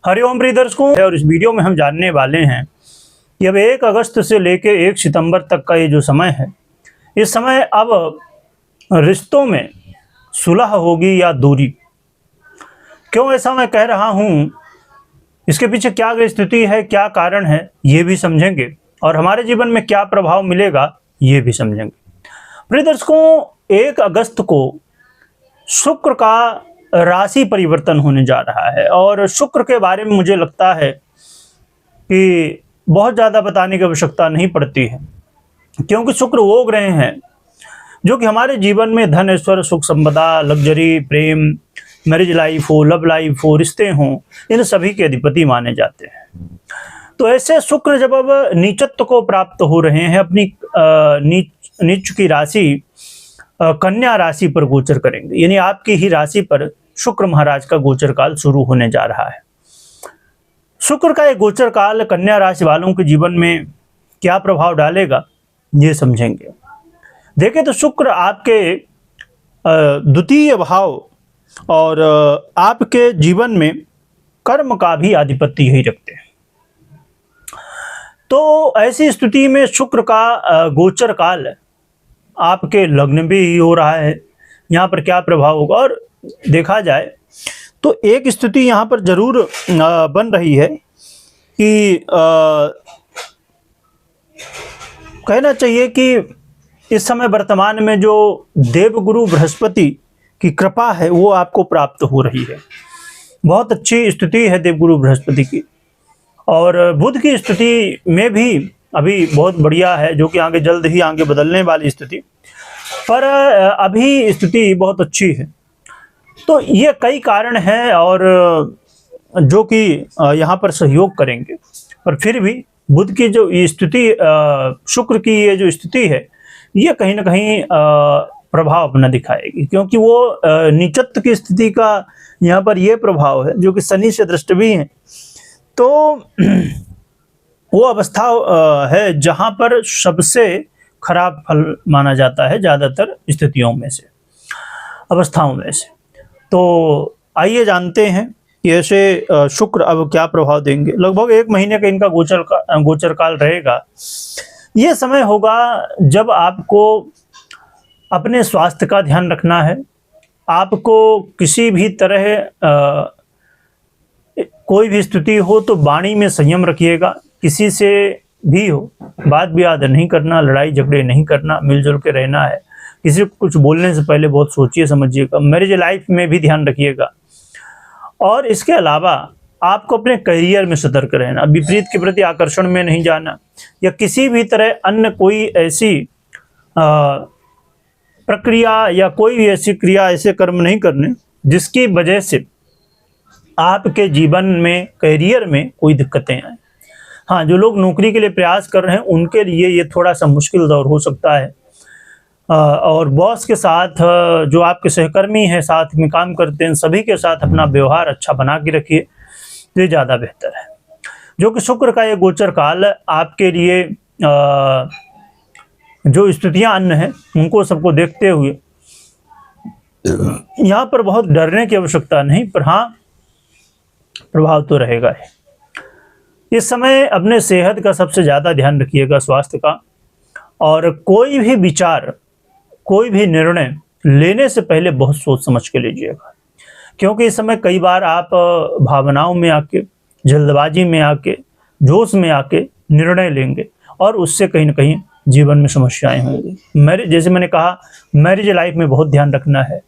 हरिओम प्रिय दर्शकों, और इस वीडियो में हम जानने वाले हैं कि अब 1 अगस्त से लेकर 1 सितंबर तक का ये जो समय है, इस समय अब रिश्तों में सुलह होगी या दूरी। क्यों ऐसा मैं कह रहा हूँ, इसके पीछे क्या स्थिति है, क्या कारण है, ये भी समझेंगे और हमारे जीवन में क्या प्रभाव मिलेगा ये भी समझेंगे। प्रिय दर्शकों, 1 अगस्त को शुक्र का राशि परिवर्तन होने जा रहा है और शुक्र के बारे में मुझे लगता है कि बहुत ज़्यादा बताने की आवश्यकता नहीं पड़ती है, क्योंकि शुक्र वो ग्रह हैं जो कि हमारे जीवन में धन, ऐश्वर्य, सुख, संपदा, लग्जरी, प्रेम, मैरिज लाइफ हो, लव लाइफ हो, रिश्ते हों, इन सभी के अधिपति माने जाते हैं। तो ऐसे शुक्र जब अब नीचत्व को प्राप्त हो रहे हैं, अपनी नीच की राशि कन्या राशि पर गोचर करेंगे, यानी आपकी ही राशि पर शुक्र महाराज का गोचर काल शुरू होने जा रहा है। शुक्र का ये गोचर काल कन्या राशि वालों के जीवन में क्या प्रभाव डालेगा ये समझेंगे। देखें तो शुक्र आपके द्वितीय भाव और आपके जीवन में कर्म का भी आधिपत्य ही रखते हैं। तो ऐसी स्थिति में शुक्र का गोचर काल आपके लग्न भी ही हो रहा है, यहाँ पर क्या प्रभाव होगा। और देखा जाए तो एक स्थिति यहाँ पर जरूर बन रही है कि कहना चाहिए कि इस समय वर्तमान में जो देवगुरु बृहस्पति की कृपा है वो आपको प्राप्त हो रही है। बहुत अच्छी स्थिति है देवगुरु बृहस्पति की, और बुध की स्थिति में भी अभी बहुत बढ़िया है, जो कि आगे जल्द ही आगे बदलने वाली स्थिति, पर अभी स्थिति बहुत अच्छी है। तो ये कई कारण हैं और जो कि यहाँ पर सहयोग करेंगे, पर फिर भी बुध की जो स्थिति, शुक्र की ये जो स्थिति है, ये कहीं ना कहीं प्रभाव अपना दिखाएगी, क्योंकि वो नीचत्व की स्थिति का यहाँ पर ये प्रभाव है जो कि शनि से दृष्ट भी है। तो वो अवस्था है जहाँ पर सबसे खराब फल माना जाता है ज़्यादातर स्थितियों में से, अवस्थाओं में से। तो आइए जानते हैं कि ऐसे शुक्र अब क्या प्रभाव देंगे। लगभग 1 महीने का इनका गोचर काल रहेगा। ये समय होगा जब आपको अपने स्वास्थ्य का ध्यान रखना है। आपको किसी भी तरह कोई भी स्थिति हो तो वाणी में संयम रखिएगा। किसी से भी हो बात विवाद नहीं करना, लड़ाई झगड़े नहीं करना, मिलजुल के रहना है। किसी को कुछ बोलने से पहले बहुत सोचिए समझिएगा। मैरिज लाइफ में भी ध्यान रखिएगा। और इसके अलावा आपको अपने करियर में सतर्क रहना, विपरीत के प्रति आकर्षण में नहीं जाना, या किसी भी तरह अन्य कोई ऐसी प्रक्रिया या कोई भी ऐसी क्रिया, ऐसे कर्म नहीं करने जिसकी वजह से आपके जीवन में, करियर में कोई दिक्कतें आए। हाँ, जो लोग नौकरी के लिए प्रयास कर रहे हैं उनके लिए ये थोड़ा सा मुश्किल दौर हो सकता है। और बॉस के साथ, जो आपके सहकर्मी हैं, साथ में काम करते हैं, सभी के साथ अपना व्यवहार अच्छा बना के रखिए, ये ज़्यादा बेहतर है। जो कि शुक्र का ये गोचर काल आपके लिए जो स्थितियां अन्य हैं उनको सबको देखते हुए यहाँ पर बहुत डरने की आवश्यकता नहीं, पर हाँ प्रभाव तो रहेगा ही। इस समय अपने सेहत का सबसे ज़्यादा ध्यान रखिएगा, स्वास्थ्य का। और कोई भी विचार, कोई भी निर्णय लेने से पहले बहुत सोच समझ के लीजिएगा, क्योंकि इस समय कई बार आप भावनाओं में आके, जल्दबाजी में आके, जोश में आके निर्णय लेंगे और उससे कहीं ना कहीं जीवन में समस्याएं होंगी। जैसे मैंने कहा, मैरिज लाइफ में बहुत ध्यान रखना है।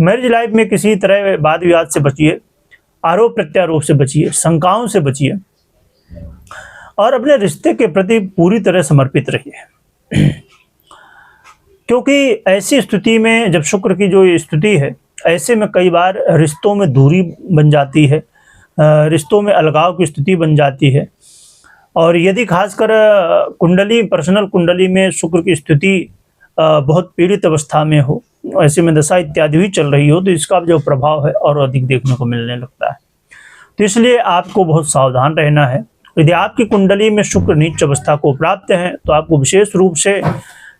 मैरिज लाइफ में किसी तरह वाद विवाद से बचिए, आरोप प्रत्यारोप से बचिए, शंकाओं से बचिए और अपने रिश्ते के प्रति पूरी तरह समर्पित रहिए। क्योंकि ऐसी स्थिति में जब शुक्र की जो स्थिति है, ऐसे में कई बार रिश्तों में दूरी बन जाती है, रिश्तों में अलगाव की स्थिति बन जाती है। और यदि खासकर कुंडली, पर्सनल कुंडली में शुक्र की स्थिति बहुत पीड़ित अवस्था में हो, ऐसे में दशा इत्यादि भी चल रही हो, तो इसका जो प्रभाव है और अधिक देखने को मिलने लगता है। तो इसलिए आपको बहुत सावधान रहना है। यदि आपकी कुंडली में शुक्र नीच अवस्था को प्राप्त है तो आपको विशेष रूप से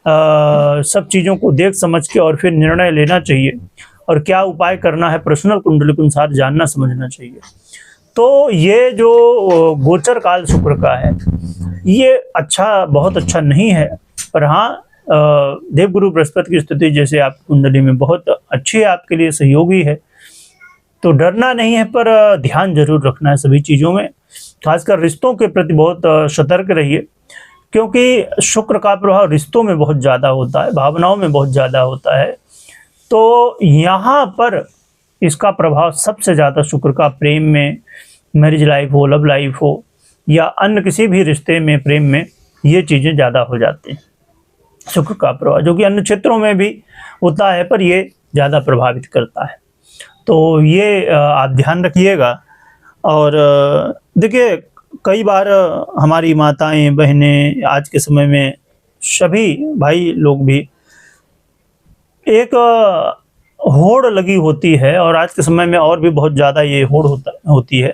सब चीज़ों को देख समझ के और फिर निर्णय लेना चाहिए, और क्या उपाय करना है पर्सनल कुंडली के अनुसार जानना समझना चाहिए। तो ये जो गोचर काल शुक्र का है, ये अच्छा, बहुत अच्छा नहीं है। पर हाँ, देवगुरु बृहस्पति की स्थिति जैसे आप कुंडली में बहुत अच्छी है, आपके लिए सहयोगी है, तो डरना नहीं है, पर ध्यान जरूर रखना है सभी चीज़ों में। खासकर रिश्तों के प्रति बहुत सतर्क रहिए, क्योंकि शुक्र का प्रभाव रिश्तों में बहुत ज़्यादा होता है, भावनाओं में बहुत ज़्यादा होता है। तो यहाँ पर इसका प्रभाव सबसे ज़्यादा शुक्र का प्रेम में, मैरिज लाइफ हो, लव लाइफ हो, या अन्य किसी भी रिश्ते में, प्रेम में, ये चीज़ें ज़्यादा हो जाती हैं। शुक्र का प्रभाव जो कि अन्य क्षेत्रों में भी होता है, पर ये ज़्यादा प्रभावित करता है। तो ये आप ध्यान रखिएगा। और देखिए, कई बार हमारी माताएं, बहनें, आज के समय में सभी भाई लोग भी एक होड़ लगी होती है, और आज के समय में और भी बहुत ज़्यादा ये होड़ होती है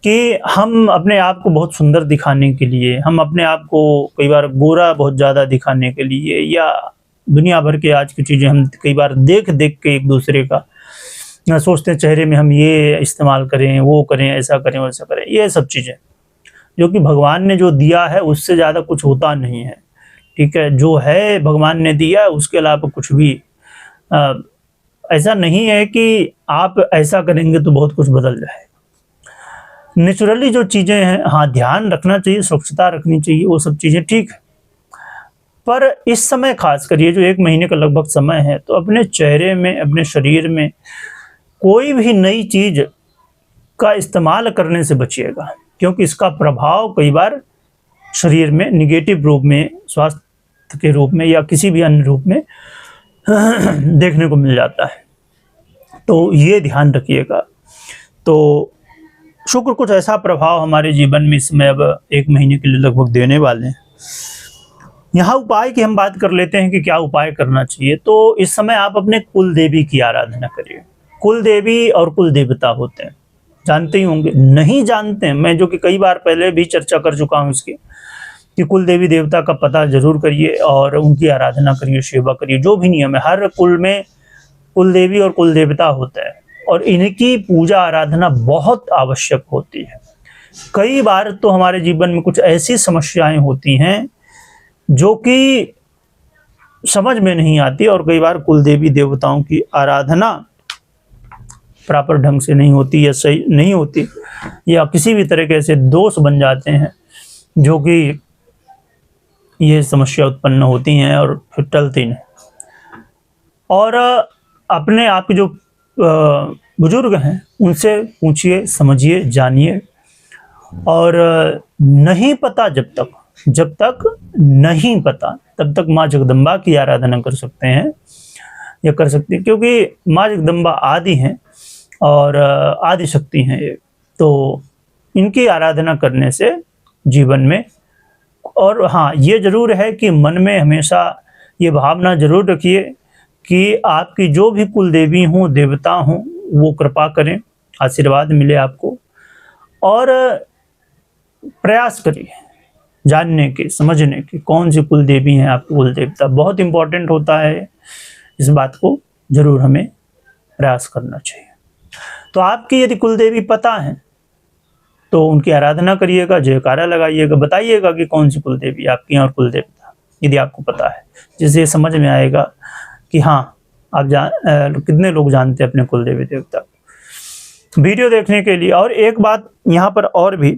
कि हम अपने आप को बहुत सुंदर दिखाने के लिए, हम अपने आप को कई बार गोरा बहुत ज़्यादा दिखाने के लिए, या दुनिया भर के आज की चीज़ें हम कई बार देख देख के एक दूसरे का सोचते हैं चेहरे में हम ये इस्तेमाल करें, वो करें, ऐसा करें, वैसा करें। ये सब चीज़ें जो कि भगवान ने जो दिया है उससे ज़्यादा कुछ होता नहीं है, ठीक है। जो है भगवान ने दिया, उसके अलावा कुछ भी ऐसा नहीं है कि आप ऐसा करेंगे तो बहुत कुछ बदल जाएगा। नेचुरली जो चीज़ें हैं, हाँ ध्यान रखना चाहिए, स्वच्छता रखनी चाहिए, वो सब चीज़ें ठीक है। पर इस समय खासकर ये जो 1 महीने का लगभग समय है, तो अपने चेहरे में, अपने शरीर में कोई भी नई चीज़ का इस्तेमाल करने से बचिएगा, क्योंकि इसका प्रभाव कई बार शरीर में निगेटिव रूप में, स्वास्थ्य के रूप में, या किसी भी अन्य रूप में देखने को मिल जाता है। तो ये ध्यान रखिएगा। तो शुक्र कुछ ऐसा प्रभाव हमारे जीवन में इसमें अब 1 महीने के लिए लगभग देने वाले हैं। यहाँ उपाय की हम बात कर लेते हैं कि क्या उपाय करना चाहिए। तो इस समय आप अपने कुल देवी की आराधना करिए। कुल देवी और कुल देवता होते हैं, जानते ही होंगे, नहीं जानते हैं मैं, जो कि कई बार पहले भी चर्चा कर चुका हूँ इसकी, कि कुल देवी देवता का पता जरूर करिए और उनकी आराधना करिए, सेवा करिए। जो भी नियम है, हर कुल में कुल देवी और कुल देवता होता है, और इनकी पूजा आराधना बहुत आवश्यक होती है। कई बार तो हमारे जीवन में कुछ ऐसी समस्याएं होती हैं जो कि समझ में नहीं आती, और कई बार कुल देवी देवताओं की आराधना प्रॉपर ढंग से नहीं होती, या सही नहीं होती, या किसी भी तरह के ऐसे दोष बन जाते हैं जो कि ये समस्या उत्पन्न होती हैं और फिर टलती नहीं। और अपने आप के जो बुजुर्ग हैं उनसे पूछिए, समझिए, जानिए। और नहीं पता, जब तक नहीं पता तब तक माँ जगदम्बा की आराधना कर सकते हैं, या कर सकती हैं, क्योंकि माँ जगदम्बा आदि हैं और आदि शक्ति हैं ये। तो इनकी आराधना करने से जीवन में, और हाँ ये जरूर है कि मन में हमेशा ये भावना जरूर रखिए कि आपकी जो भी कुल देवी हों, देवता हों, वो कृपा करें, आशीर्वाद मिले आपको। और प्रयास करिए जानने के, समझने के, कौन सी कुल देवी हैं आपकी कुल देवता। बहुत इंपॉर्टेंट होता है, इस बात को जरूर हमें प्रयास करना चाहिए। तो आपकी यदि कुल देवी पता है तो उनकी आराधना करिएगा, जयकारा लगाइएगा, बताइएगा कि कौन सी कुल देवी आपकी हैं और कुल देवता, यदि आपको पता है, जिससे समझ में आएगा कि हाँ आप कितने लोग जानते हैं अपने कुल देवी देवता। वीडियो देखने के लिए। और एक बात यहाँ पर और भी,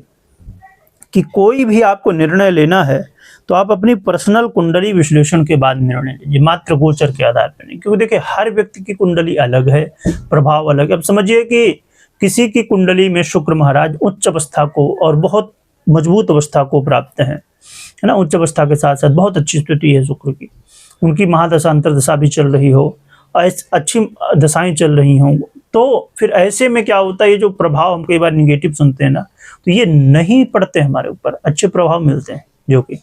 कि कोई भी आपको निर्णय लेना है तो आप अपनी पर्सनल कुंडली विश्लेषण के बाद निर्णय लीजिए, मात्र गोचर के आधार पर नहीं। क्योंकि देखिए हर व्यक्ति की कुंडली अलग है, प्रभाव अलग है। अब समझिए कि किसी की कुंडली में शुक्र महाराज उच्च अवस्था को और बहुत मजबूत अवस्था को प्राप्त है ना, उच्च अवस्था के साथ साथ बहुत अच्छी स्थिति है शुक्र की, उनकी महादशा अंतरदशा भी चल रही हो, अच्छी दशाएं चल रही हों, तो फिर ऐसे में क्या होता है, ये जो प्रभाव हम कई बार निगेटिव सुनते हैं ना, तो ये नहीं पड़ते हमारे ऊपर, अच्छे प्रभाव मिलते हैं जो कि।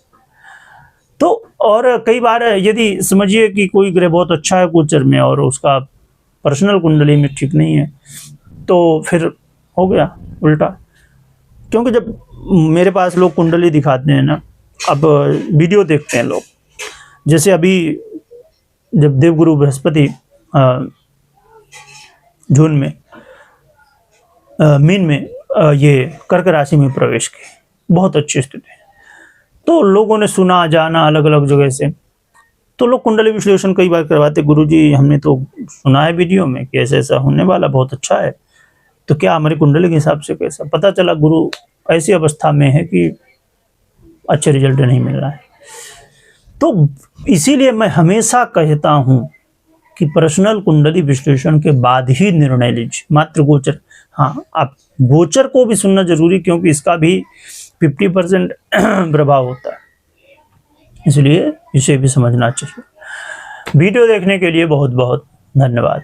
तो और कई बार यदि समझिए कि कोई ग्रह बहुत अच्छा है गोचर में और उसका पर्सनल कुंडली में ठीक नहीं है, तो फिर हो गया उल्टा। क्योंकि जब मेरे पास लोग कुंडली दिखाते हैं ना, अब वीडियो देखते हैं लोग, जैसे अभी जब देवगुरु बृहस्पति जून में मीन में ये कर्क राशि में प्रवेश की, बहुत अच्छी स्थिति है। तो लोगों ने सुना जाना अलग अलग जगह से, तो लोग कुंडली विश्लेषण कई बार करवाते, गुरुजी हमने तो सुना है वीडियो में कि ऐसा ऐसा होने वाला, बहुत अच्छा है, तो क्या हमारी कुंडली के हिसाब से कैसा? पता चला गुरु ऐसी अवस्था में है कि अच्छे रिजल्ट नहीं मिल रहा है। तो इसीलिए मैं हमेशा कहता हूं कि पर्सनल कुंडली विश्लेषण के बाद ही निर्णय लीजिए, मात्र गोचर। हाँ, आप गोचर को भी सुनना जरूरी, क्योंकि इसका भी 50% प्रभाव होता है, इसलिए इसे भी समझना चाहिए। वीडियो देखने के लिए बहुत बहुत धन्यवाद।